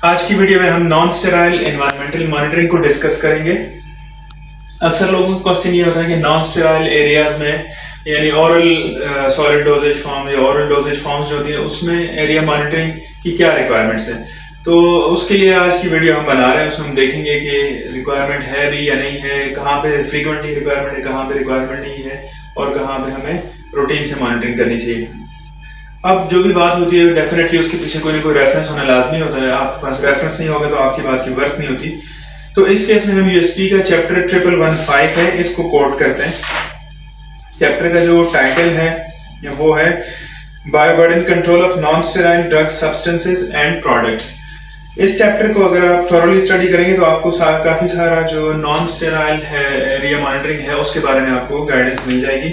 आज की वीडियो में हम नॉन स्टेराइल एनवायरमेंटल मॉनिटरिंग को डिस्कस करेंगे। अक्सर लोगों का क्वेश्चन ये होता है कि नॉन स्टेराइल एरियाज में यानी ओरल सॉलिड डोजेज फॉर्म या ओरल डोजेज फॉर्म्स जो होती है उसमें एरिया मॉनिटरिंग की क्या रिक्वायरमेंट्स हैं। तो उसके लिए आज की वीडियो हम बना रहे हैं। उसमें हम देखेंगे कि रिक्वायरमेंट है भी या नहीं है, कहाँ पे फ्रीक्वेंटली रिक्वायरमेंट है, कहाँ पे रिक्वायरमेंट नहीं है और कहाँ पे हमें रूटीन से मॉनिटरिंग करनी चाहिए। अब जो भी बात होती है डेफिनेटली उसके पीछे कोई ना कोई रेफरेंस होना लाजमी होता है। आपके पास रेफरेंस नहीं होगा तो आपकी बात की वर्थ नहीं होती। तो इस केस में हम यूएसपी का चैप्टर 1115 है, इसको कोट करते हैं। चैप्टर का जो टाइटल है वो है bioburden control of non sterile drugs substances and products. इस चैप्टर को अगर आप थॉरोली स्टडी करेंगे तो आपको काफी सारा जो नॉन स्टेराइल है एरिया मॉनिटरिंग है उसके बारे में आपको गाइडेंस मिल जाएगी।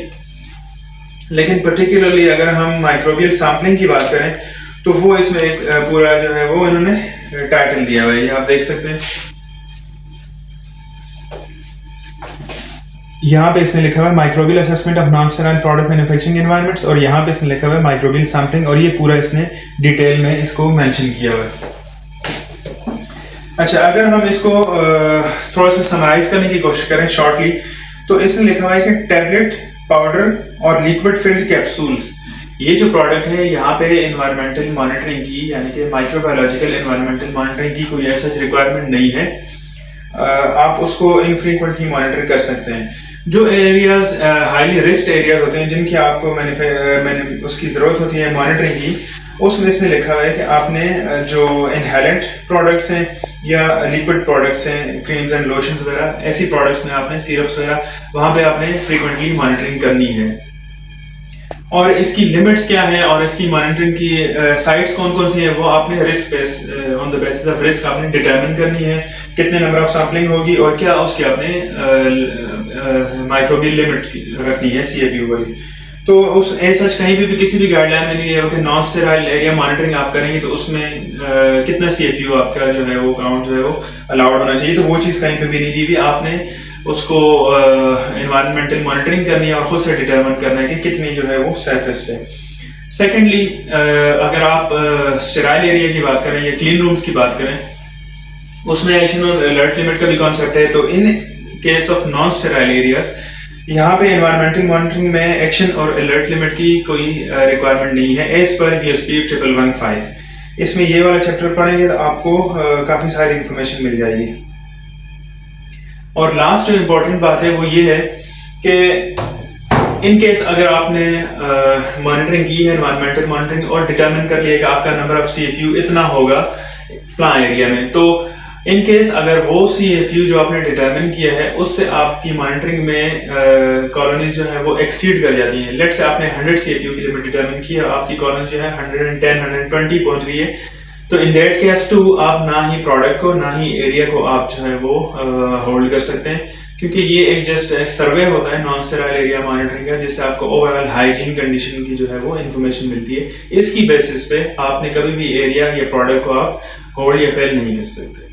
लेकिन पर्टिकुलरली अगर हम माइक्रोबियल सैंपलिंग की बात करें तो वो इसमें एक पूरा जो है वो इन्होंने टाइटल दिया हुआ है, ये आप देख सकते हैं। यहाँ पे इसमें लिखा हुआ है microbial assessment of non sterile product manufacturing environments और यहाँ पे इसमें लिखा हुआ है माइक्रोबियल सैंपलिंग और ये पूरा इसने डिटेल में इसको मेंशन किया हुआ है। अच्छा, अगर हम इसको थोड़ा सा समराइज करने की कोशिश करें शॉर्टली तो इसमें लिखा हुआ है कि टैबलेट, पाउडर और लिक्विड फिल्ड कैप्सूल्स, ये जो प्रोडक्ट है यहाँ पे एनवायरमेंटल मॉनिटरिंग की यानी कि माइक्रोबायोलॉजिकल एनवायरमेंटल मॉनिटरिंग की कोई ऐसा रिक्वायरमेंट नहीं है। आप उसको इनफ्रीक्वेंटली मॉनिटर कर सकते हैं। जो एरियाज हाईली रिस्क एरियाज होते हैं जिनकी आपको उसकी जरूरत होती है मॉनिटरिंग की, उसमें इसमें लिखा हुआ है कि आपने जो इनहेलेंट प्रोडक्ट्स हैं या लिक्विड प्रोडक्ट्स हैं, क्रीम्स एंड लोशंस वगैरह, ऐसी प्रोडक्ट्स में आपने सिरप्स वगैरह वहां पे आपने फ्रीक्वेंटली मॉनिटरिंग करनी है। और इसकी लिमिट्स क्या है और इसकी मॉनिटरिंग की साइट्स कौन कौन सी है वो आपने risk on the basis of risk आपने डिटरमिन करनी है। कितने नंबर ऑफ सैम्पलिंग होगी और क्या उसकी आपने माइक्रोबियल लिमिट रखनी है CFU वाली। तो उस सच कहीं भी किसी भी गाइडलाइन में नहीं है कि नॉन स्टेराइल एरिया मॉनिटरिंग आप करेंगे तो उसमें कितना CFU आपका जो है वो काउंट जो है वो अलाउड होना चाहिए। तो वो चीज़ कहीं पे भी नहीं दी हुई। आपने उसको एनवायरमेंटल मॉनिटरिंग करनी है और खुद से डिटरमिन करना है कि कितनी जो है वो सेफेस्ट है। सेकेंडली, अगर आप स्टेराइल एरिया की बात करें या क्लीन रूम्स की बात करें, उसमें एक्शन और अलर्ट लिमिट का भी कॉन्सेप्ट है। तो in case of non sterile areas यहाँ पे एनवायरमेंटल मॉनिटरिंग में एक्शन और अलर्ट लिमिट की कोई रिक्वायरमेंट नहीं है एज पर यूएसपी 1115। इसमें ये वाला चैप्टर पढ़ेंगे तो आपको काफी सारी इंफॉर्मेशन मिल जाएगी। और लास्ट जो इम्पोर्टेंट बात है वो ये है कि इन केस अगर आपने मॉनिटरिंग की है एनवायरमेंटल मॉनिटरिंग और डिटरमिन कर लिया कि आपका नंबर ऑफ CFU इतना होगा प्लान एरिया में, तो इन केस अगर वो CFU जो आपने डिटरमिन किया है उससे आपकी मॉनिटरिंग में कॉलोनी जो है वो एक्सीड कर जाती है। लेट से आपने 100 CFU की लिमिट डिटरमिन की है, आपकी कॉलोनी जो है 110 120 पहुंच रही है, तो इन दैट केस टू आप ना ही प्रोडक्ट को ना ही एरिया को आप जो है वो होल्ड कर सकते हैं, क्योंकि ये एक जस्ट सर्वे होता है नॉन स्टेराइल एरिया मॉनिटरिंग का जिससे आपको ओवरऑल हाइजीन कंडीशन की जो है वो इन्फॉर्मेशन मिलती है। इसकी बेसिस पे आपने कभी भी एरिया या प्रोडक्ट को आप होल्ड या फेल नहीं कर सकते।